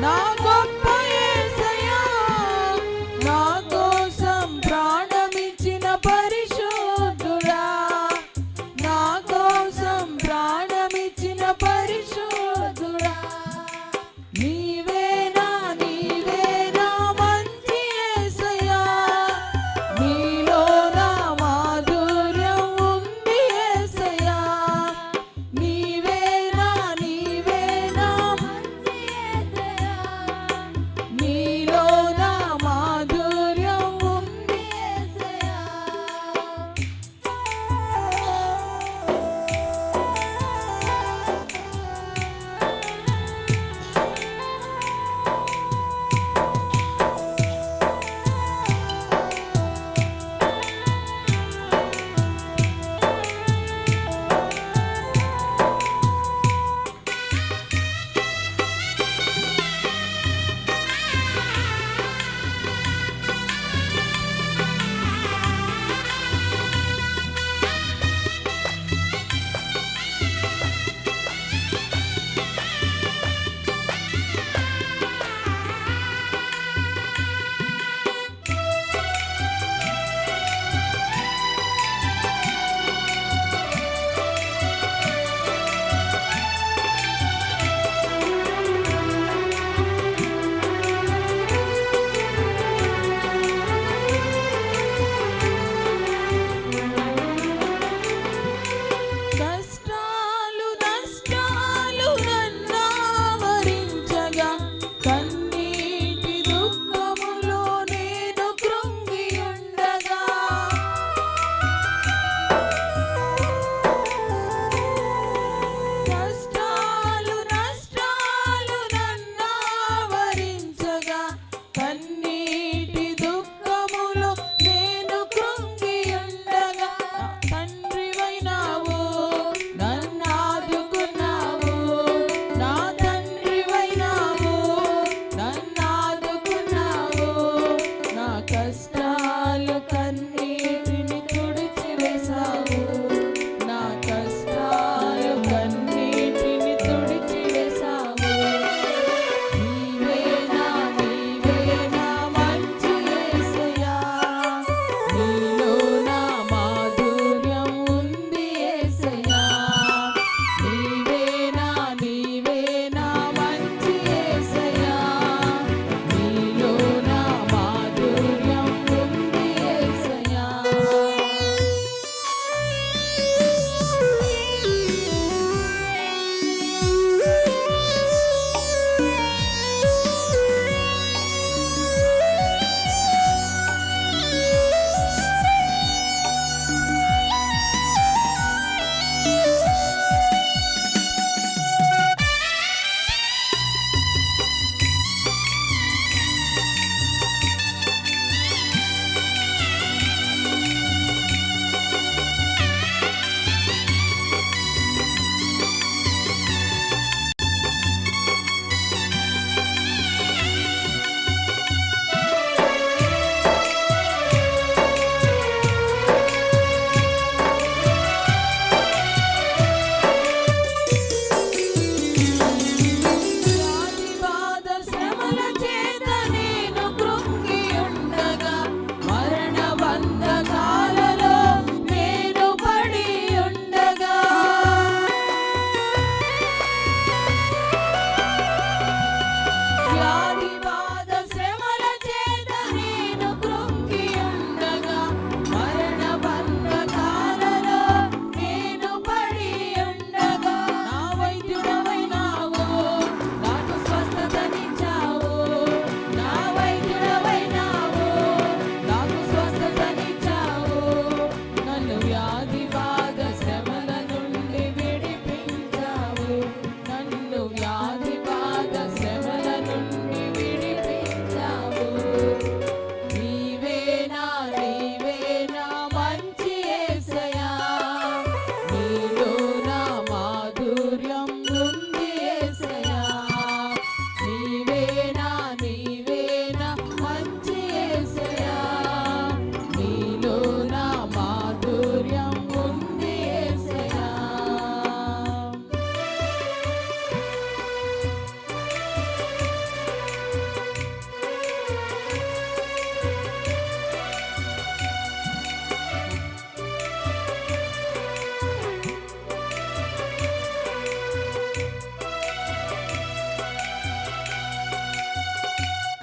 నా గొప్ప యేసయ్యా, నా కోసం ప్రాణమిచ్చిన పరిశుద్ధుడా, నా కోసం ప్రాణమిచ్చిన పరిశుద్ధుడా. నీవేనా నీవేనా మంచి యేసయ్యా, నీలో నా మాధుర్యం ఉంది యేసయ్యా. నీవేనా నీవేనా మంచి యేసయ్యా,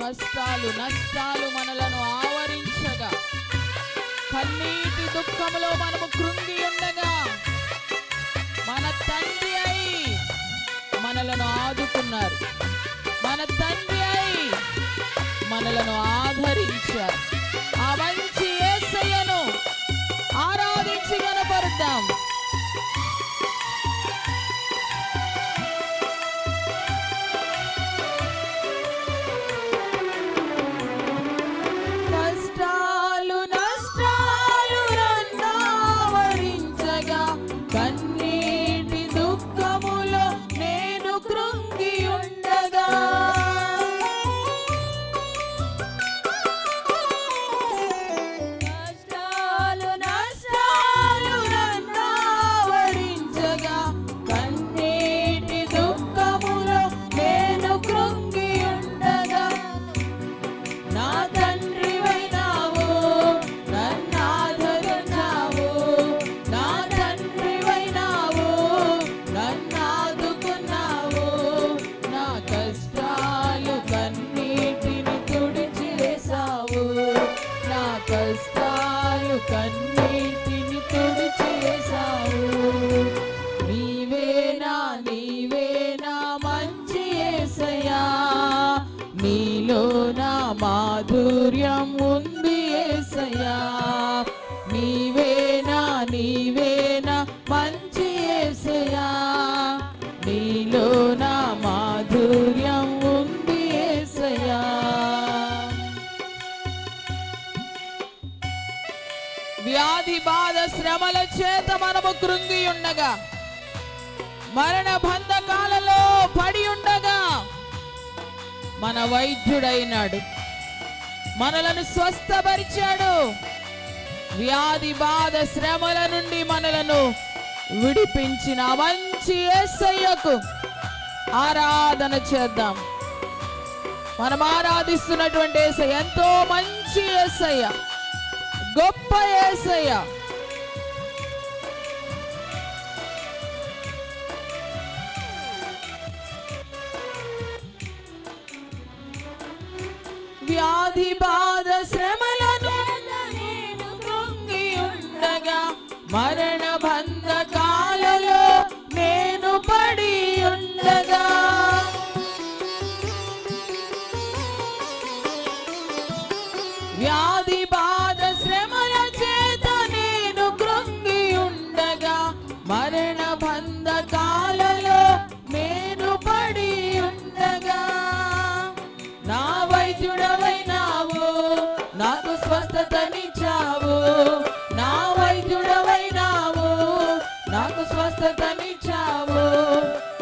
కష్టాలు నష్టాలు మనలను ఆవరించగా, కన్నీటి దుఃఖములో మనము కృంగి ఉండగా, మన తండ్రి అయి మనలను ఆదుకున్నారు. మన తండ్రి అయి మనలను ఆదరించారు. ఆ మంచి యేసయ్యను ఆరాధించి కనపరుద్దాం. కన్నీటిని తుడిచేసావు. నీవేనా మంచి యేసయ్యా, నీలో నా మాధుర్యం ఉంది యేసయ్యా. నీవేనా మంచి యేసయ్యా, నీలో నా మాధుర్యం ఉంది యేసయ్యా. వ్యాధి బాధ శ్రమల చేత మనము కృంగి ఉండగా, మరణ బంధకాలలో పడి ఉండగా, మన వైద్యుడైనాడు, మనలను స్వస్థపరిచాడు. వ్యాధి బాధ శ్రమల నుండి మనలను విడిపించిన మంచి యేసయ్యకు ఆరాధన చేద్దాం. మనం ఆరాధిస్తున్నటువంటి యేసయ్య ఎంతో మంచి యేసయ్య, గొప్ప యేసయ్య. వ్యాధి బాధ శ్రమలను నేను కృంగి ఉండగా, మరణ బంధకాలలో నేను పడి ఉండగా, వ్యాధి బాధ శ్రమల చేత నేను కృంగి ఉండగా, మరణ బంధకాలలో నేను పడి ఉండగా, నా వైద్యుడవైనావు, నాకు స్వస్థతనిచ్చావు. నా వైద్యుడవైనావు, నాకు స్వస్థతనిచ్చావు.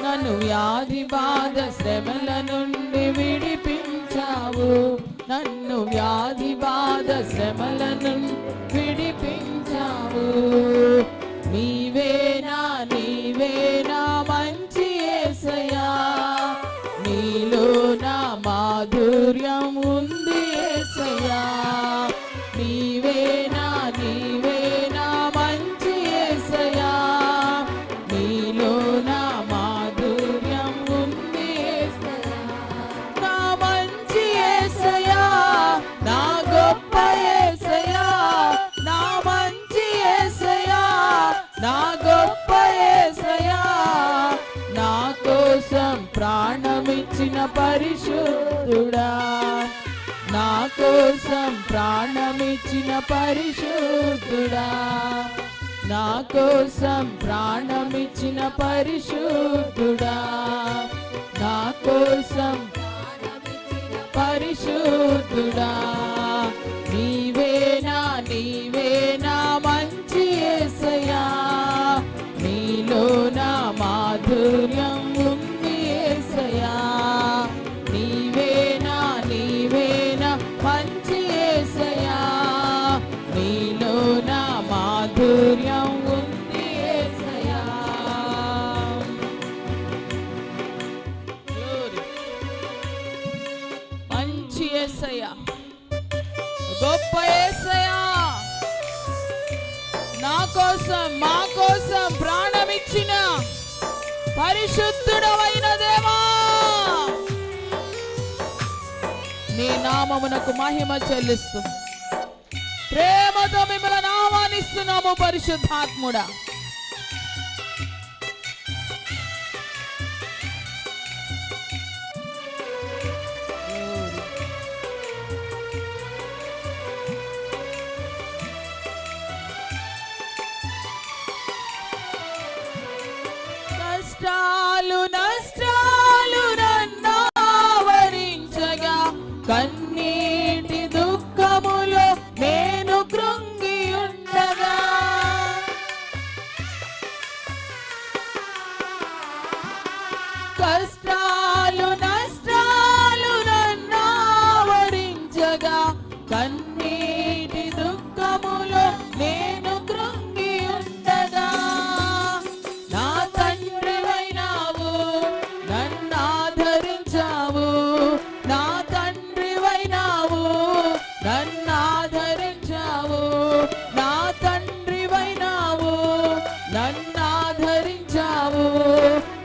నన్ను వ్యాధి బాధ శ్రమల నుండి విడిపించావు. నన్ను వ్యాధి బాధ శ్రమల నుండి విడిపించావు. నీవేనా మంచి యేసయ్యా, నీలో నా మాధుర్యం ఉంది యేసయ్యా. నీవేనా మంచి యేసయ్యా, నీలో నా మాధుర్యం ఉంది యేసయ్యా. నా మంచి యేసయ్యా, నా గొప్ప యేసయ్యా, నా మంచి యేసయ్యా, నా గొప్ప యేసయ్యా. నా కోసం ప్రాణమిచ్చిన పరిశుద్ధుడా, నా కోసం ప్రాణమిచ్చిన పరిశుద్ధుడా, నా కోసం ప్రాణమిచ్చిన పరిశుద్ధుడా, నా కోసం పరిశుద్ధుడా. నీవేనా మంచి యేసయ్యా, నీలో నా మాధుర్యం ఉంది యేసయ్యా. నీవేనా మంచి యేసయ్యా, నీలో నా మాధుర్యం ఉంది యేసయ్యా. మంచి యేసయ్యా, గొప్ప యేసయ్యా, నా కోసం మా కోసం ప్రాణమిచ్చిన పరిశుద్ధుడవైన దేవా, నీ నామమునకు మహిమ చెల్లిస్తూ ప్రేమతో మిమ్మల్ని ఆహ్వానిస్తున్నాము పరిశుద్ధాత్ముడా. కష్టాలు నష్టాలు నన్నావరించగా కన్నీటి దుఃఖములో నేను కృంగి ఉండగా కష్టాలు నష్టాలు నన్నావరించగా కన్నీటి దుఃఖములో నేను కృంగి ఉండగా నా తండ్రివైనావు నన్నాదరించావు, నా తండ్రివైనావు నన్నాదరించావు, నా తండ్రివైనావు నన్నాదరించావు,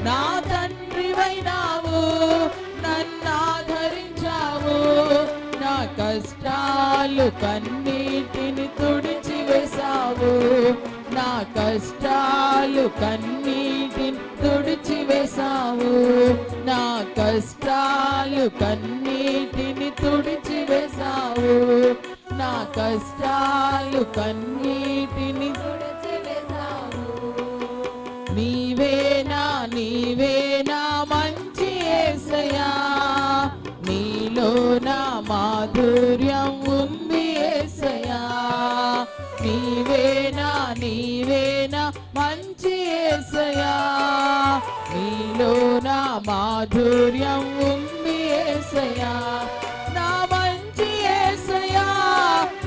నా తండ్రివైనావు నన్నాదరించావు. నా కష్టాలు కన్నీటిని తుడిచివేశావు, నా కష్టాలు కన్నీటిని తుడిచివేశావు, నా కష్టాలు కన్నీటిని తుడిచివేశావు, నా కష్టాలు కన్నీటిని తుడిచివేశావు. నీవేనా నీవేనా మంచి యేసయ్యా, నీలో నా మాధుర్యం ఉంది యేసయ్యా. నీవేనా నీవేనా మంచి యేసయ్యా, నీలో నా మాధుర్యం ఉంది యేసయ్యా. నా మంచి యేసయ్యా,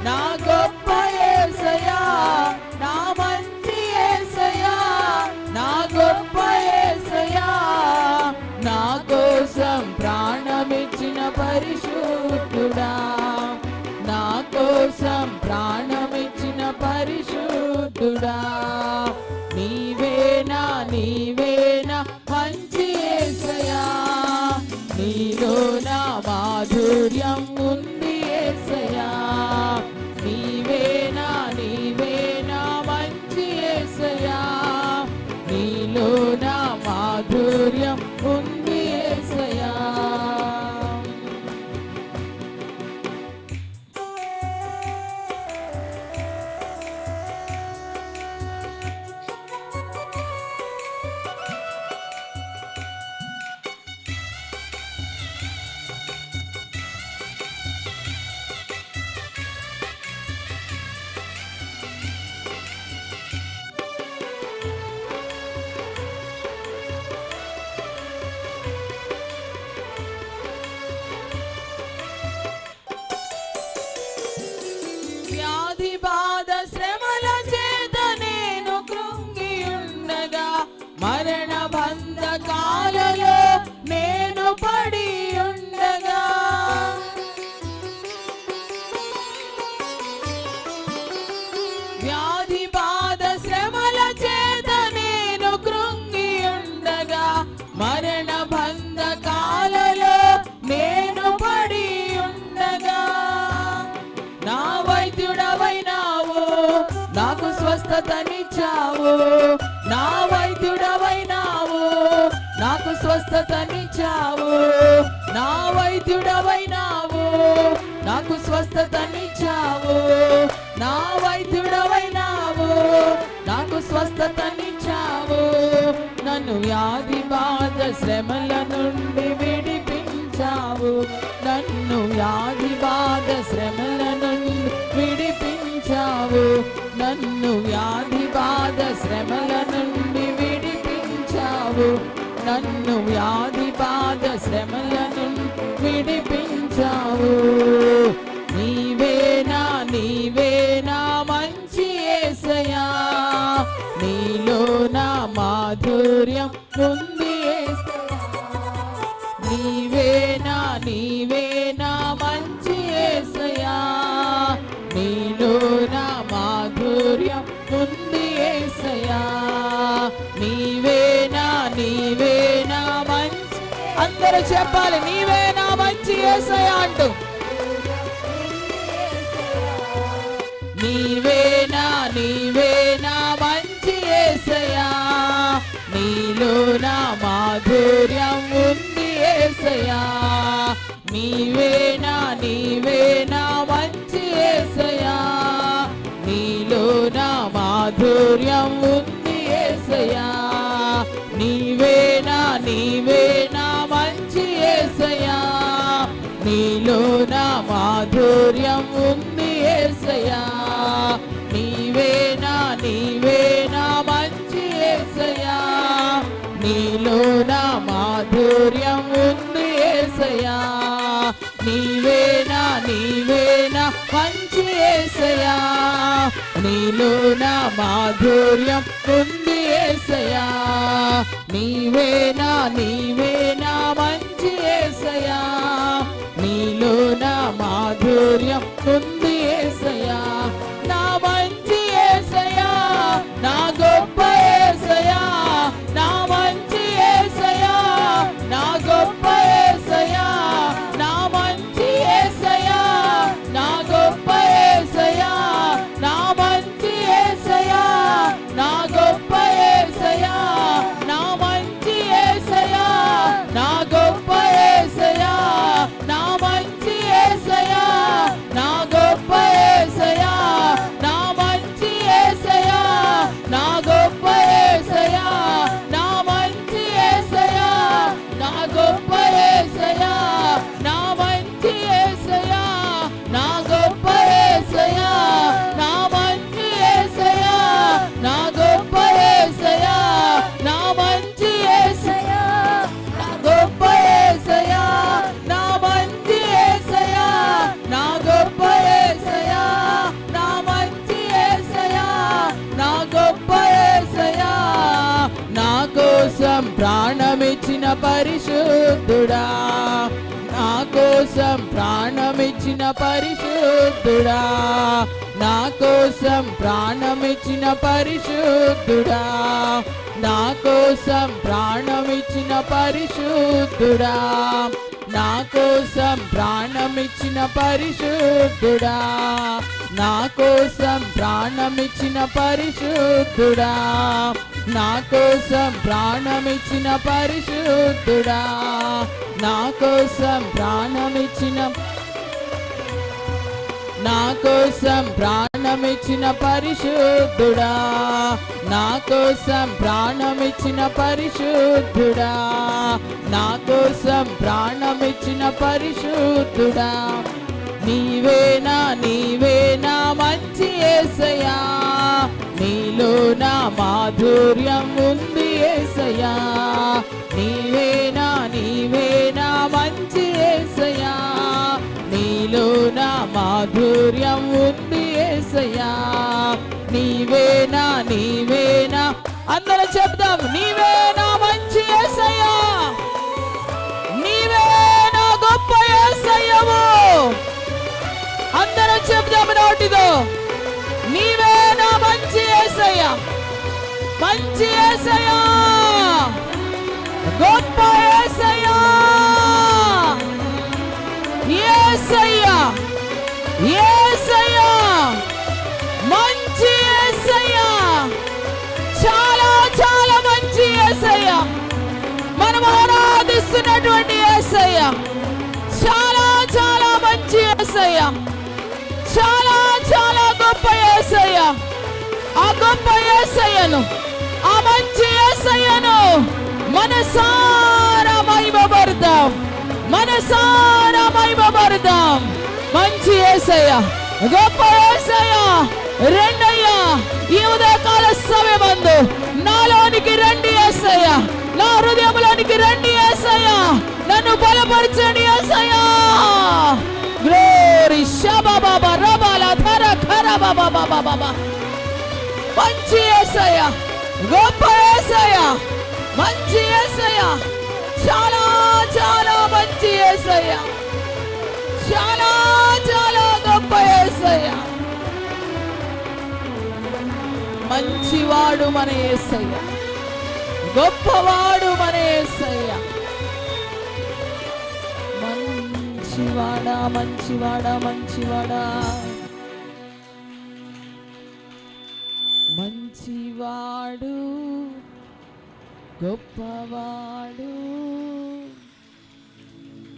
నా గొప్ప యేసయ్యా, నా మంచి యేసయ్యా, నా గొప్ప యేసయ్యా. నా కోసం ప్రాణమిచ్చిన పరిశుద్ధుడా, నా కోసం ప్రాణమిచ్చిన పరిశుద్ధుడా. నీవేనా నీవేనా మంచి యేసయ్యా, నీలో నా మాధుర్యం ఉంది యేసయ్యా. నీవేనా నీవేనా మంచి యేసయ్యా, నీలో నా మాధుర్యం ఉంది యేసయ్యా. వ్యాధి బాధ శ్రమల చేత నేను కృంగి ఉండగా, మరణ బంధకాలలో నేను పడి ఉండగా, వ్యాధి బాధ శ్రమల చేత నేను కృంగి ఉండగా, మరణ బంధకాలలో నేను పడి ఉండగా. నా వైద్యుడవైనావు, నాకు స్వస్థతనిచ్చావు, నా వైద్యుడవైనావు, నాకు స్వస్థతనిచ్చావు, నా వైద్యుడవైనావు, నాకు స్వస్థతనిచ్చావు, నా వైద్యుడవైనావు, నాకు స్వస్థతనిచ్చావు. నన్ను వ్యాధి బాధ శ్రమల నుండి విడిపించావు, నన్ను వ్యాధి బాధ శ్రమల నుండి విడిపించావు, నన్ను వ్యాధి బాధ శ్రమల నుండి విడిపించావు, నన్ను వ్యాధి బాధ శ్రమల నుండి విడిపించావు. నీవేనా నీవేనా మంచి యేసయ్యా, నీలో నా మాధుర్యం ఉంది యేసయ్యా. నీవేనా నీవేనా మంచి యేసయ్యా, నీలో నా మాధుర్యం ఉంది యేసయ్యా. నీవేనా నీవేనా మంచి, అందరూ చెప్పాలి నీవేనా మంచి యేసయ్యా అంటూ. నీవేనా నీవేనా మంచి యేసయ్యా, నీలో నా మాధుర్యం ఉంది యేసయ్యా. నీవేనా నీవేనా మంచి యేసయ్యా, నీలో నా మాధుర్యం ఉంది యేసయ్యా. నీవేనా నీవేనా మంచి యేసయ్యా, నీలో నా మాధుర్యం ఉంది యేసయ్యా. నీవేనా నీవేనా మంచి యేసయ్యా, నీలో నా మాధుర్యం ఉంది యేసయ్యా. నీవేనా నీవేనా మంచి యేసయ్యా, నీలో నా మాధుర్యం ఉంది యేసయ్యా. నీవేనా నీవేనా మంచి యేసయ్యా, నీలో నా మాధుర్యం ఉంది యేసయ్యా. నా మంచి యేసయ్యా, నా గొప్ప యేసయ్యా, నా మంచి యేసయ్యా, నా గొప్ప యేసయ్యా, నా మంచి యేసయ్యా, నా గొప్ప యేసయ్యా, నా మంచి యేసయ్యా, నా గొప్ప యేసయ్యా, నా మంచి యేసయ్యా, నా గొప్ప యేసయ్యా, నా మంచి యేసయ్యా, నా గొప్ప యేసయ్యా, నా మంచి యేసయ్యా, నా గొప్ప యేసయ్యా, నా మంచి యేసయ్యా, నా గొప్ప యేసయ్యా, నా మంచి యేసయ్యా, నా గొప్ప యేసయ్యా, నా మంచి యేసయ్యా, నా గొప్ప యేసయ్యా, నా మంచి యేసయ్యా, నా గొప్ప యేసయ్యా, నా మంచి యేసయ్యా, నా గొప్ప యేసయ్యా, నా మంచి యేసయ్యా, నా గొప్ప యేసయ్యా. నా కోసం ప్రాణమిచ్చిన పరిశుద్ధుడా, నా కోసం ప్రాణమిచ్చిన పరిశుద్ధుడా, నా కోసం ప్రాణమిచ్చిన పరిశుద్ధుడా, నా కోసం ప్రాణమిచ్చిన పరిశుద్ధుడా, నా కోసం ప్రాణమిచ్చిన పరిశుద్ధుడా, నా కోసం ప్రాణమిచ్చిన పరిశుద్ధుడా, నా కోసం ప్రాణమిచ్చిన పరిశుద్ధుడా, నా కోసం ప్రాణమిచ్చిన, నా కోసం ప్రాణమిచ్చిన పరిశుద్ధుడా, నా కోసం ప్రాణమిచ్చిన పరిశుద్ధుడా, నా కోసం ప్రాణమిచ్చిన పరిశుద్ధుడా. నీవేనా నీవేనా మంచి యేసయ్యా, నీలో నా మాధుర్యం ఉంది యేసయ్యా. నీవేనా నీవేనా మంచి యేసయ్యా, నీలో నా మాధుర్యం ఉంది యేసయ్యా. నీవేనా నీవేనా, అందరం చెప్దాం. నీవేనా మంచి యేసయ్యా, నీవేనా గొప్ప యేసయ్యవు. అందరం చెప్దాం నోటితో. నీవేనా మంచి యేసయ్యా, మంచి యేసయ్యా, గొప్ప యేసయ్యా, యేసయ్యా, యేసయ్యా, మంచి యేసయ్యా, చాలా చాలా మంచి యేసయ్యా. మనం ఆరాధిస్తున్నటువంటి యేసయ్యా చాలా చాలా మంచి యేసయ్యా, చాలా చాలా గొప్ప యేసయ్యా. ఆ గొప్ప యేసయ్యను, ఆ మంచి యేసయ్యను మనసారా మహిమపడతాం, మనసారా మహిమపడతాం. మంచి యేసయ్యా, గొప్ప యేసయ్యా. రెండయ్యా, ఈ ఉదయకాల సమయమందు నాలోనికి రండి యేసయ్యా, నా హృదయంలోనికి రండి యేసయ్యా, నన్ను బలపరచండి యేసయ్యా. గ్లోరీ షబాబా రబాల ధర ఖర బాబా బాబా బాబా. మంచి యేసయ్యా, గొప్ప యేసయ్యా, మంచి యేసయ్యా, చాలా చాలా మంచి యేసయ్యా, చాలా చాలా గొప్ప యేసయ్యా. మంచివాడు మన యేసయ్య, గొప్పవాడు మన యేసయ్య. మంచివాడా మంచివాడా మంచివాడా, గొప్పవాడు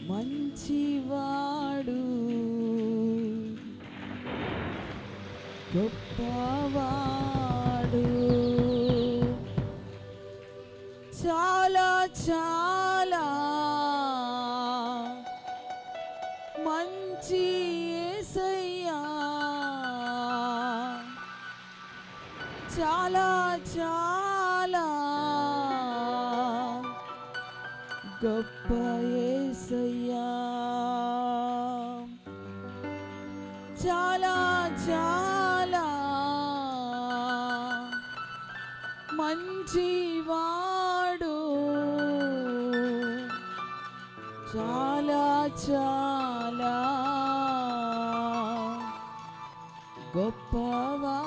మంచివాడు గొప్పవాడు చాలా చాలా మంచి యేసయ్యా చాలా చాలా గొప్ప యేసయ్యా చాలా చాలా మంచివాడు చాలా చాలా గొప్పవాడు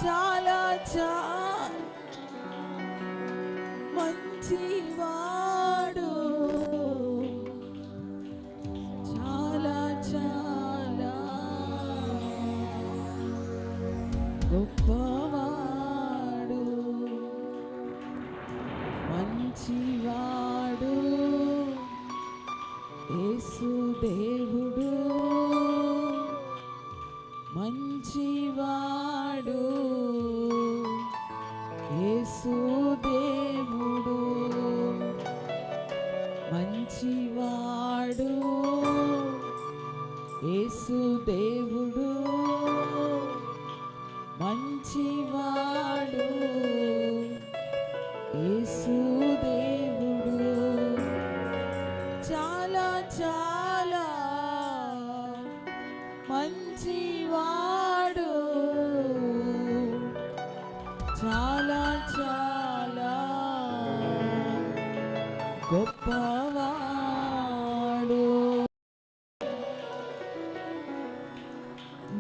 చాలా చాలా మంచివాడు చాలా చాలా గొప్పవాడు మంచివాడు యేసు దేవుడు మంచివాడు యేసు దేవుడు మంచివాడు యేసు దేవుడు మంచివాడు యేసు దేవుడు చాలా చాలా మంచివాడు చాలా చాలా గొప్పవాడు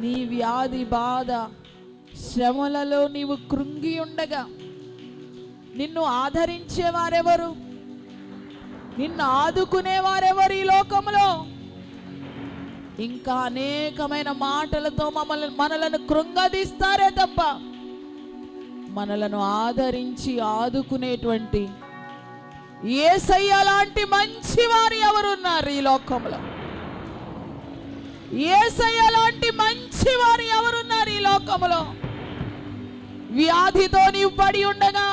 నీ వ్యాధి బాధ శ్రమలలో నీవు కృంగి ఉండగా నిన్ను ఆదరించేవారెవరు? నిన్ను ఆదుకునేవారెవరు ఈ లోకంలో? ఇంకా అనేకమైన మాటలతో మనలను కృంగదీస్తారే తప్ప మనలను ఆదరించి ఆదుకునేటువంటి యేసయ్య లాంటి మంచివారు ఎవరున్నారు ఈ లోకంలో? యేసయ్య లాంటి మంచివారు ఎవరున్నారు ఈ లోకంలో? వ్యాధితో నీవు పడి ఉండగా,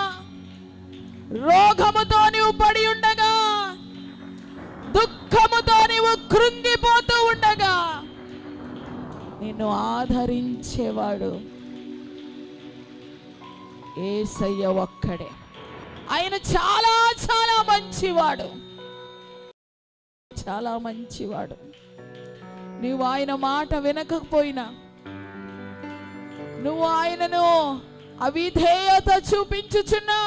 రోగముతో నీవు పడి ఉండగా, దుఃఖముతో నీవు కృంగిపోతూ ఉండగా నిన్ను ఆదరించేవాడు యేసయ్య ఒక్కడే. ఆయన చాలా చాలా మంచివాడు, చాలా మంచివాడు. నువ్వు ఆయన మాట వినకపోయినా, నువ్వు ఆయనను అవిధేయత చూపించుచున్నా,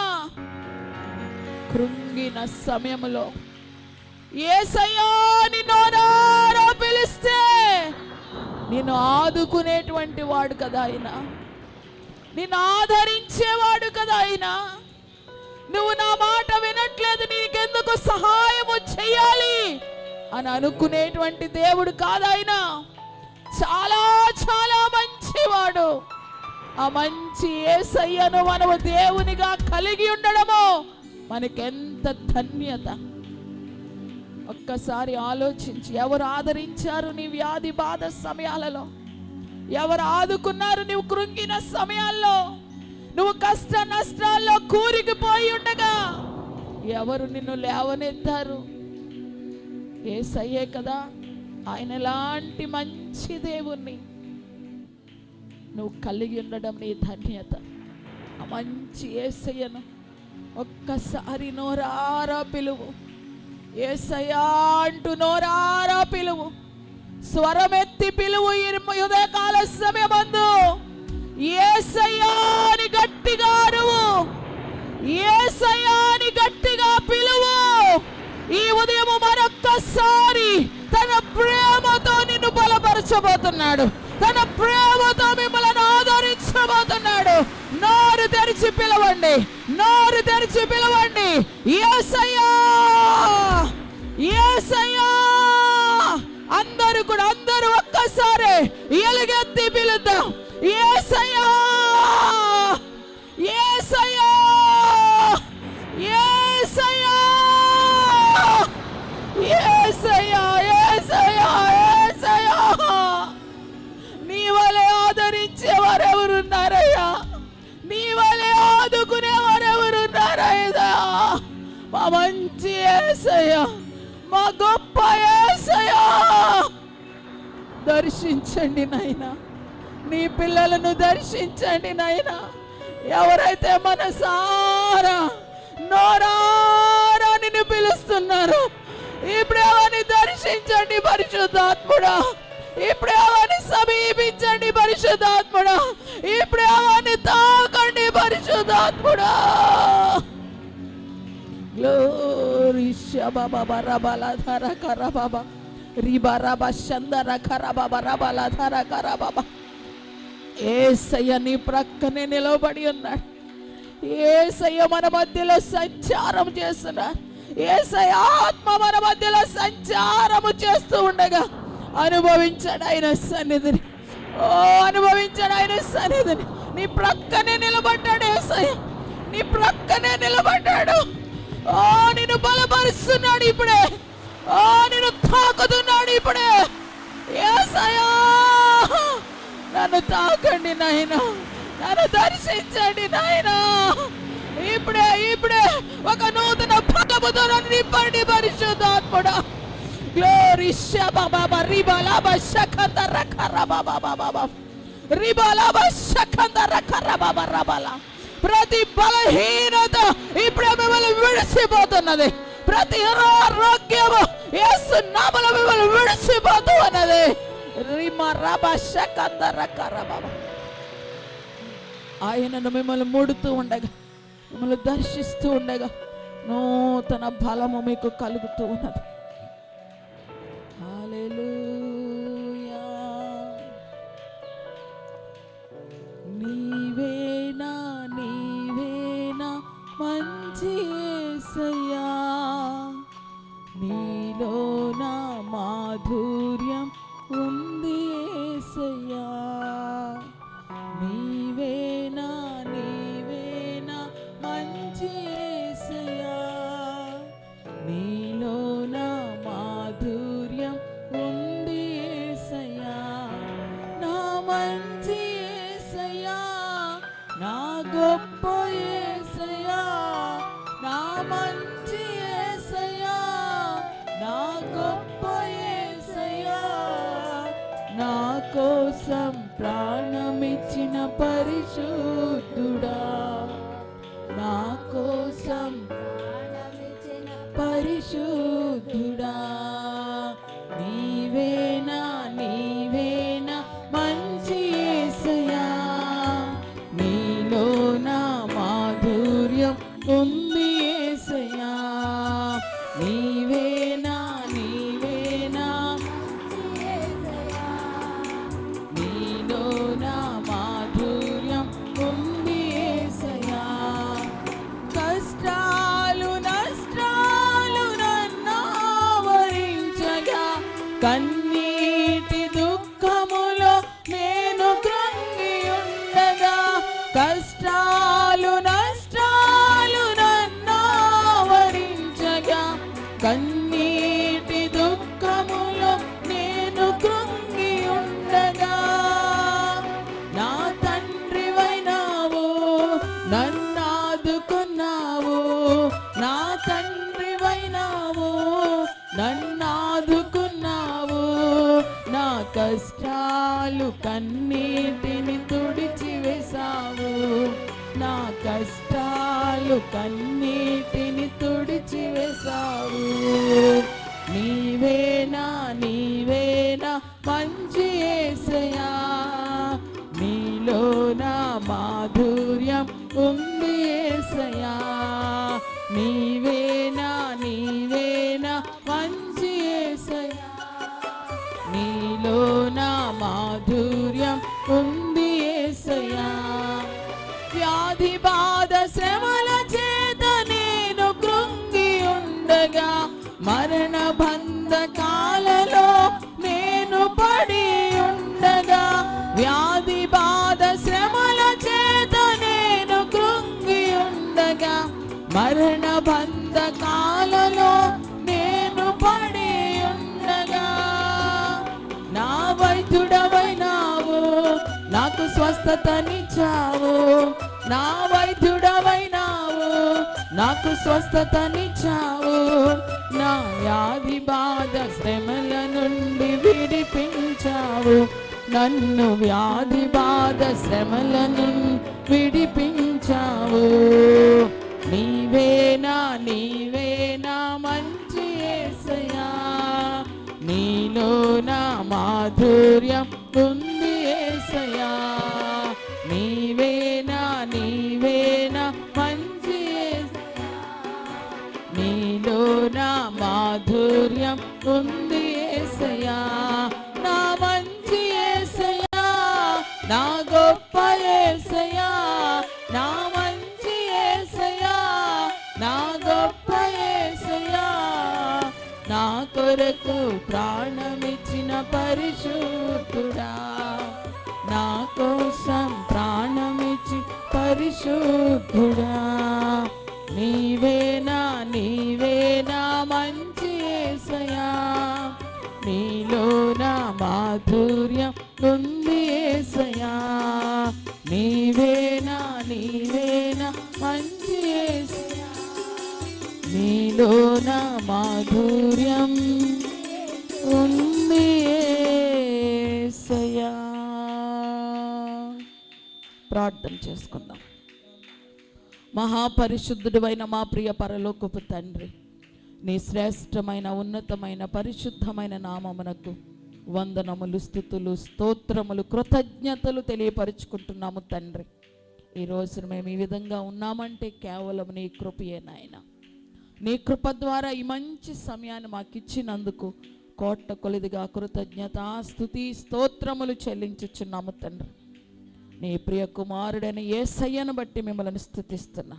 కృంగిన సమయంలో యేసయ్యా నిన్ను పిలిస్తే నిన్ను ఆదుకునేటువంటి వాడు కదా ఆయన, నిన్ను ఆదరించేవాడు కదా ఆయన. నువ్వు నా మాట వినట్లేదు, నీకెందుకు సహాయము చెయ్యాలి అని అనుకునేటువంటి దేవుడు కాదాయన. చాలా చాలా మంచివాడు. ఆ మంచి యేసయ్యను మనము దేవునిగా కలిగి ఉండడము మనకెంత ధన్యత. ఒక్కసారి ఆలోచించి, ఎవరు ఆదరించారు నీ వ్యాధి బాధ సమయాలలో? ఎవరు ఆదుకున్నారు నీవు కృంగిన సమయాల్లో? నువ్వు కష్ట నష్టాల్లో కూరికిపోయి ఉండగా ఎవరు నిన్ను లేవనెత్తారు? యేసయ్యే కదా. ఆయన ఎలాంటి మంచి దేవుణ్ణి నువ్వు కలిగి ఉండడం నీ ధన్యత. ఆ మంచి యేసయ్యను ఒక్కసారి నోరారా పిలువు. యేసయ్యా అంటూ నోరారా పిలువు, స్వరమెత్తి పిలువు. ఈ ఉదయకాల సమయమందు యేసయ్యా అని గట్టిగా అరువు, యేసయ్యా అని గట్టిగా పిలువు. ఈ ఉదయం మరొక్కసారి తన ప్రేమతో నిన్ను బలపరచబోతున్నాడు, తన ప్రేమతో మిమ్మల్ని ఆదరించబోతున్నాడు. నోరు తెరిచి పిలవండి, నోరు తెరిచి పిలవండి. యేసయ్యా, యేసయ్యా. అందరూ కూడా, అందరూ ఒక్కసారి ఎలుగెత్తి పిలుద్దాం. యేసయ్యా, యేసయ్యా యేసయ్యా యేసయ్యా యేసయ్యా యేసయ్యా నీ వలె ఆదరించేవారెవరున్నారయ్యా? నీ వలె ఆదుకునేవారెవరున్నారయ్యా? మా మంచి యేసయ్యా, మా గొప్ప యేసయ్యా, దర్శించండి నాయనా. నీ పిల్లలను దర్శించండి నాయనా. ఎవరైతే మనసారా నోరారా నిన్ను పిలుస్తున్నారు, ఇప్పుడే వారిని దర్శించండి పరిశుద్ధాత్ముడా. ఇప్పుడే వారిని సమీపించండి పరిశుద్ధాత్ముడా. ఇప్పుడే వారిని తాకండి పరిశుద్ధాత్ముడా. గ్లోరీ శబబ రబల ధర కరబబ రిబరబ చందర కరబబ రబల ధర కరబబ. యేసయ్య నీ ప్రక్కనే నిలబడి ఉన్నాడు. యేసయ్య మన మధ్యలో సంచారం చేస్తున్నాడు. యేసయ్య ఆత్మ మన మధ్యలో సంచారము చేస్తూ ఉండగా అనుభవించాడు ఆయన సన్నిధిని. ఓ అనుభవించాడు ఆయన సన్నిధిని. నీ ప్రక్కనే నిలబడ్డాడు యేసయ్య, నీ ప్రక్కనే నిలబడ్డాడు. ఓ నిన్ను బలపరుస్తున్నాడు ఇప్పుడే. ఓ నిన్ను తాకుతున్నాడు ఇప్పుడే. యేసయ్య నన్ను తాకండి నాయనా, నన్ను దర్శించండి నాయనా. ఇప్పుడే ఇప్పుడే ఒక నూతన బలముతో నన్ను నింపండి పరిశుద్ధాత్ముడా. గ్లోరీ శబబ రిబలబ శకందర కరబబబబ రిబలబ శకందర కరబబ రబల. ప్రతి బలహీనత ఇప్పుడే మిమ్మల్ని విడిచిపోతున్నది. ప్రతి అనారోగ్యము యేసు నామములో మిమ్మల్ని విడిచిపోతూ ఉన్నది. ఆయనను మిమ్మల్ని ముడుతూ ఉండగా, మిమ్మల్ని దర్శిస్తూ ఉండగా నూతన బలము మీకు కలుగుతూ ఉన్నది. హల్లెలూయా. నీవేనా నీవేనా మంచి యేసయ్యా, నీలో నా మాధుర్యం ఉంది యేసయ్యా. నీవేనా నీవేనా మంచి యేసయ్యా, నీలో నా మాధుర్యం ఉంది యేసయ్యా. నా మంచి యేసయ్యా, నా గొప్ప యేసయ్యా, నా మంచి యేసయ్యా, నా గొప్ప యేసయ్యా, నా కోసం ప్రాణమిచ్చిన పరిశుద్ధుడా, నా కోసం ప్రాణమిచ్చిన పరిశుద్ధుడా. నీవేనా నీవేనా మంచి యేసయ్యా, నీలో నా మాధుర్యం ఉంది యేసయ్యా. నీవేనా నీవేనా నీలో నా మాధుర్యం ఉంది యేసయ్యా. కష్టాలు నష్టాలు నన్నావరించగా, కన్నీటి దుఃఖములో నేను కృంగి ఉండగా, కష్టాలు నష్టాలు నన్నావరించగా, కన్నీటి దుఃఖములో నేను కృంగి ఉండగా, నా తండ్రివైనావు నన్నాదుకున్నావు, నా తండ్రివైనావు నన్నాదుకున్నావు, నా కష్టాలు కన్నీటిని తుడిచివేశావు, నా కష్టాలు కన్నీటిని తుడిచివేశావు. నీవేనా నీవేనా మంచి యేసయ్యా, నీలో నా మాధుర్యం ఉంది యేసయ్యా. నీవేనా నీవేనా మంచి యేసయ్యా, నీలో నా మాధుర్యం ఉంది యేసయ్యా. వ్యాధి బాధ శ్రమల చేత నేను కృంగి ఉండగా, మరణ బంధకాలలో నేను పడి ఉండగా, వ్యాధి బాధ శ్రమల చేత నేను కృంగి బంధకాలలో నేను పడి ఉండగా నా వైద్యుడవైనావు, నాకు స్వస్థతనిచ్చావు. నా వైద్యుడవైనావు, నాకు స్వస్థతనిచ్చావు. నా వ్యాధి బాధ శ్రమల నుండి విడిపించావు. నన్ను వ్యాధి బాధ శ్రమల నుండి విడిపించావు. నీవేనా నీవేనా మంచి యేసయ్యా, నీలో నా మాధుర్యం ఉంది యేసయ్యా. నీవేనా నీవేనా మంచి యేసయ్యా, నీలో నా మాధుర్యం ఉంది యేసయ్యా. నా మంచి యేసయ్యా, నా గొప్ప యేసయ్యా, నా మంచి యేసయ్యా, నా గొప్ప యేసయ్యా. నా కొరకు ప్రాణమిచ్చిన పరిశుద్ధుడా, నా కోసం ప్రాణమిచ్చి పరిశుద్ధుడా. నీవేనా నీవేనా మంచి యేసయ్యా, నీలో నా మాధుర్యం ఉంది యేసయ్యా. నీవేనా నీవేనా మంచి యేసయ్యా, నీలో నా మాధుర్యం ఉంది యేసయ్యా. ప్రార్థన చేసుకుందాం. మహాపరిశుద్ధుడైన మా ప్రియ పరలోకపు తండ్రి, నీ శ్రేష్టమైన ఉన్నతమైన పరిశుద్ధమైన నామమునకు వందనములు, స్తుతులు, స్తోత్రములు, కృతజ్ఞతలు తెలియపరుచుకుంటున్నాము తండ్రి. ఈ రోజున మేము ఈ విధంగా ఉన్నామంటే కేవలం నీ కృపయే నాయన. నీ కృప ద్వారా ఈ మంచి సమయాన్ని మాకు ఇచ్చినందుకు కోట్ల కొలిదిగా కృతజ్ఞత, స్తుతి, స్తోత్రములు చెల్లించుచున్నాము తండ్రి. నీ ప్రియ కుమారుడైన యేసయ్యను బట్టి మిమ్మల్ని స్తుతిస్తున్నా.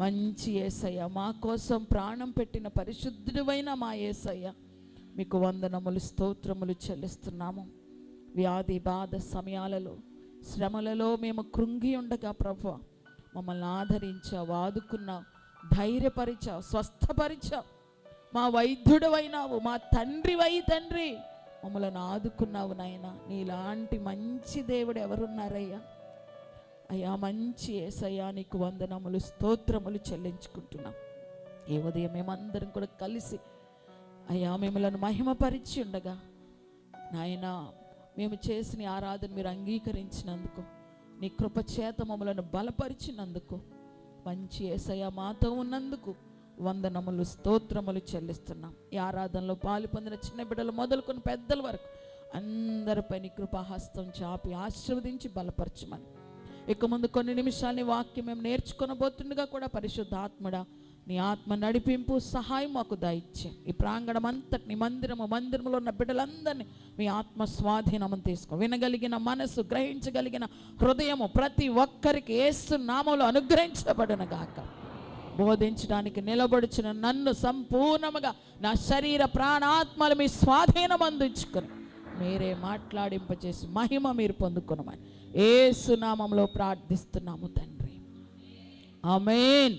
మంచి యేసయ్య, మా కోసం ప్రాణం పెట్టిన పరిశుద్ధుడైన మా యేసయ్య, మీకు వందనములు, స్తోత్రములు చెల్లిస్తున్నాము. వ్యాధి బాధ సమయాలలో, శ్రమలలో మేము కృంగి ఉండగా ప్రభువా మమ్మల్ని ఆదరించావు, ఆదుకున్నావు, ధైర్యపరిచావు, స్వస్థపరిచావు. మా వైద్యుడవైనావు, మా తండ్రివై తండ్రి మమ్మల్ని ఆదుకున్నావు నాయన. నీలాంటి మంచి దేవుడు ఎవరున్నారయ్యా? అయ్యా మంచి యేసయ్యా, నీకు వందనములు, స్తోత్రములు చెల్లించుకుంటున్నాం. ఈ ఉదయం మేమందరం కూడా కలిసి అయ్యా మిమ్మల్ని మహిమపరిచి ఉండగా నాయన, మేము చేసిన ఆరాధన మీరు అంగీకరించినందుకు, నీ కృప చేత మమ్మల్ని బలపరిచినందుకు, మంచి యేసయ్య మాతో ఉన్నందుకు వందనములు, స్తోత్రములు చెల్లిస్తున్నాం. ఈ ఆరాధనలో పాలు పొందిన చిన్న బిడ్డలు మొదలుకొని పెద్దల వరకు అందరిపై నీ కృపాహస్తం చాపి ఆశీర్వదించి బలపరచమని, ఇక ముందు కొన్ని నిమిషాలు నీ వాక్యం మేము నేర్చుకొనబోతుండగా కూడా పరిశుద్ధాత్ముడా నీ ఆత్మ నడిపింపు, సహాయం మాకు దయచే. ఈ ప్రాంగణం అంతటి నీ మందిరంలో ఉన్న బిడ్డలందరినీ మీ ఆత్మ స్వాధీనము తీసుకో. వినగలిగిన మనసు, గ్రహించగలిగిన హృదయము ప్రతి ఒక్కరికి యేసు నామములో అనుగ్రహించబడును గాక. బోధించడానికి నిలబడుచున్న నన్ను సంపూర్ణముగా నా శరీర ప్రాణాత్మలు మీ స్వాధీనం అందించుకొని మీరే మాట్లాడింపచేసి మహిమ మీరు పొందుకొనమని యేసు నామములో ప్రార్థిస్తున్నాము తండ్రి. ఆమేన్.